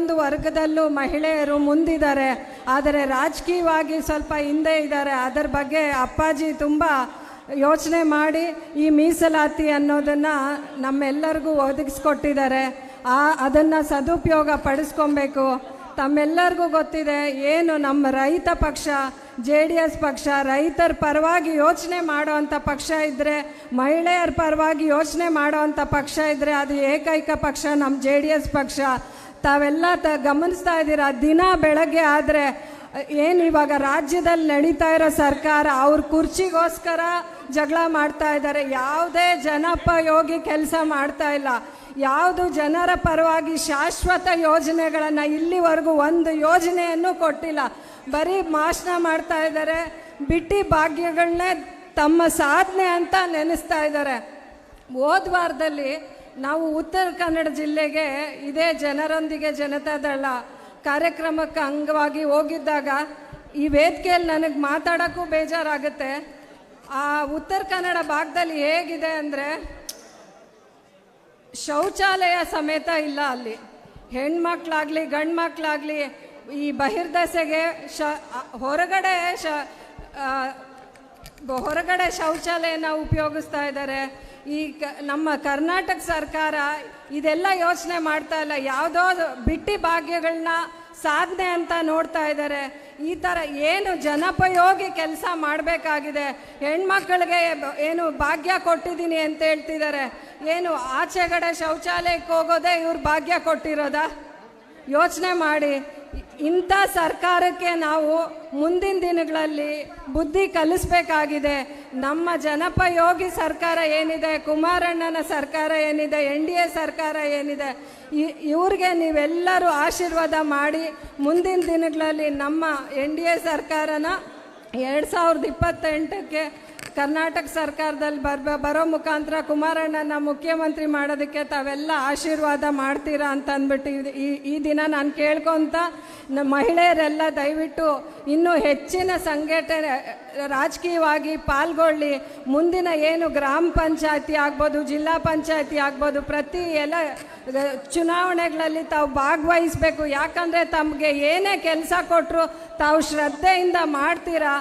ಪ್ರತಿಯೊಂದು ವರ್ಗದಲ್ಲೂ ಮಹಿಳೆಯರು ಮುಂದಿದ್ದಾರೆ, ಆದರೆ ರಾಜಕೀಯವಾಗಿ ಸ್ವಲ್ಪ ಹಿಂದೆ ಇದ್ದಾರೆ. ಅದರ ಬಗ್ಗೆ ಅಪ್ಪಾಜಿ ತುಂಬ ಯೋಚನೆ ಮಾಡಿ ಈ ಮೀಸಲಾತಿ ಅನ್ನೋದನ್ನು ನಮ್ಮೆಲ್ಲರಿಗೂ ಒದಗಿಸ್ಕೊಟ್ಟಿದ್ದಾರೆ. ಅದನ್ನು ಸದುಪಯೋಗ ಪಡಿಸ್ಕೊಬೇಕು. ತಮ್ಮೆಲ್ಲರಿಗೂ ಗೊತ್ತಿದೆ, ಏನು ನಮ್ಮ ರೈತ ಪಕ್ಷ JDS ಪಕ್ಷ ರೈತರ ಪರವಾಗಿ ಯೋಚನೆ ಮಾಡೋವಂಥ ಪಕ್ಷ ಇದ್ದರೆ, ಮಹಿಳೆಯರ ಪರವಾಗಿ ಯೋಚನೆ ಮಾಡೋವಂಥ ಪಕ್ಷ ಇದ್ದರೆ ಅದು ಏಕೈಕ ಪಕ್ಷ ನಮ್ಮ JDS ಪಕ್ಷ. ತಾವೆಲ್ಲ ಗಮನಿಸ್ತಾ ಇದ್ದೀರಾ, ದಿನ ಬೆಳಗ್ಗೆ ಆದರೆ ಏನು ಇವಾಗ ರಾಜ್ಯದಲ್ಲಿ ನಡೀತಾ ಇರೋ ಸರ್ಕಾರ ಅವ್ರ ಕುರ್ಚಿಗೋಸ್ಕರ ಜಗಳ ಮಾಡ್ತಾ ಇದ್ದಾರೆ. ಯಾವುದೇ ಜನೋಪಯೋಗಿ ಕೆಲಸ ಮಾಡ್ತಾ ಇಲ್ಲ. ಯಾವುದು ಜನರ ಪರವಾಗಿ ಶಾಶ್ವತ ಯೋಜನೆಗಳನ್ನು ಇಲ್ಲಿವರೆಗೂ ಒಂದು ಯೋಜನೆಯನ್ನು ಕೊಟ್ಟಿಲ್ಲ. ಬರೀ ಭಾಷಣ ಮಾಡ್ತಾ ಇದ್ದಾರೆ. ಬಿಟ್ಟಿ ಭಾಗ್ಯಗಳನ್ನೇ ತಮ್ಮ ಸಾಧನೆ ಅಂತ ನೆನೆಸ್ತಾ ಇದ್ದಾರೆ. ಹೋದ ವಾರದಲ್ಲಿ ನಾವು ಉತ್ತರ ಕನ್ನಡ ಜಿಲ್ಲೆಗೆ ಇದೇ ಜನರೊಂದಿಗೆ ಜನತಾದಳ ಕಾರ್ಯಕ್ರಮಕ್ಕೆ ಅಂಗವಾಗಿ ಹೋಗಿದ್ದಾಗ ಈ ವೇದಿಕೆಯಲ್ಲಿ ನನಗೆ ಮಾತಾಡೋಕ್ಕೂ ಬೇಜಾರಾಗುತ್ತೆ. ಆ ಉತ್ತರ ಕನ್ನಡ ಭಾಗದಲ್ಲಿ ಹೇಗಿದೆ ಅಂದರೆ ಶೌಚಾಲಯ ಸಮೇತ ಇಲ್ಲ. ಅಲ್ಲಿ ಹೆಣ್ಮಕ್ಳಾಗಲಿ ಗಂಡು ಮಕ್ಕಳಾಗಲಿ ಈ ಬಹಿರ್ದೆಸೆಗೆ ಹೊರಗಡೆ ಶೌಚಾಲಯನ ಉಪಯೋಗಿಸ್ತಾ ಇದ್ದಾರೆ. ಈ ನಮ್ಮ ಕರ್ನಾಟಕ ಸರ್ಕಾರ ಇದೆಲ್ಲ ಯೋಚನೆ ಮಾಡ್ತಾ ಇಲ್ಲ. ಯಾವುದೋ ಬಿಟ್ಟಿ ಭಾಗ್ಯಗಳನ್ನ ಸಾಧನೆ ಅಂತ ನೋಡ್ತಾ ಇದ್ದಾರೆ. ಈ ಥರ ಏನು ಜನೋಪಯೋಗಿ ಕೆಲಸ ಮಾಡಬೇಕಾಗಿದೆ. ಹೆಣ್ಮಕ್ಳಿಗೆ ಏನು ಭಾಗ್ಯ ಕೊಟ್ಟಿದ್ದೀನಿ ಅಂತ ಹೇಳ್ತಿದ್ದಾರೆ. ಏನು ಆಚೆಗಡೆ ಶೌಚಾಲಯಕ್ಕೆ ಹೋಗೋದೇ ಇವ್ರು ಭಾಗ್ಯ ಕೊಟ್ಟಿರೋದಾ? ಯೋಚನೆ ಮಾಡಿ. ಇಂಥ ಸರ್ಕಾರಕ್ಕೆ ನಾವು ಮುಂದಿನ ದಿನಗಳಲ್ಲಿ ಬುದ್ಧಿ ಕಲಿಸ್ಬೇಕಾಗಿದೆ. ನಮ್ಮ ಜನೋಪಯೋಗಿ ಸರ್ಕಾರ ಏನಿದೆ, ಕುಮಾರಣ್ಣನ ಸರ್ಕಾರ ಏನಿದೆ, NDA ಸರ್ಕಾರ ಏನಿದೆ, ಇವ್ರಿಗೆ ನೀವೆಲ್ಲರೂ ಆಶೀರ್ವಾದ ಮಾಡಿ ಮುಂದಿನ ದಿನಗಳಲ್ಲಿ ನಮ್ಮ NDA ಸರ್ಕಾರನ 2028ಕ್ಕೆ ಕರ್ನಾಟಕ ಸರ್ಕಾರದಲ್ಲಿ ಬರೋ ಮುಖಾಂತರ ಕುಮಾರಣ್ಣನ ಮುಖ್ಯಮಂತ್ರಿ ಮಾಡೋದಕ್ಕೆ ತಾವೆಲ್ಲ ಆಶೀರ್ವಾದ ಮಾಡ್ತೀರಾ ಅಂತ ಅಂದ್ಬಿಟ್ಟು ಈ ದಿನ ನಾನು ಕೇಳ್ಕೊತ ಮಹಿಳೆಯರೆಲ್ಲ ದಯವಿಟ್ಟು ಇನ್ನೂ ಹೆಚ್ಚಿನ ಸಂಘಟನೆ ರಾಜಕೀಯವಾಗಿ ಪಾಲ್ಗೊಳ್ಳಿ. ಮುಂದಿನ ಏನು ಗ್ರಾಮ ಪಂಚಾಯತಿ ಆಗ್ಬೋದು, ಜಿಲ್ಲಾ ಪಂಚಾಯತಿ ಆಗ್ಬೋದು, ಪ್ರತಿ ಎಲ್ಲ ಚುನಾವಣೆಗಳಲ್ಲಿ ತಾವು ಭಾಗವಹಿಸಬೇಕು. ಯಾಕಂದರೆ ತಮಗೆ ಏನೇ ಕೆಲಸ ಕೊಟ್ಟರು ತಾವು ಶ್ರದ್ಧೆಯಿಂದ ಮಾಡ್ತೀರಾ.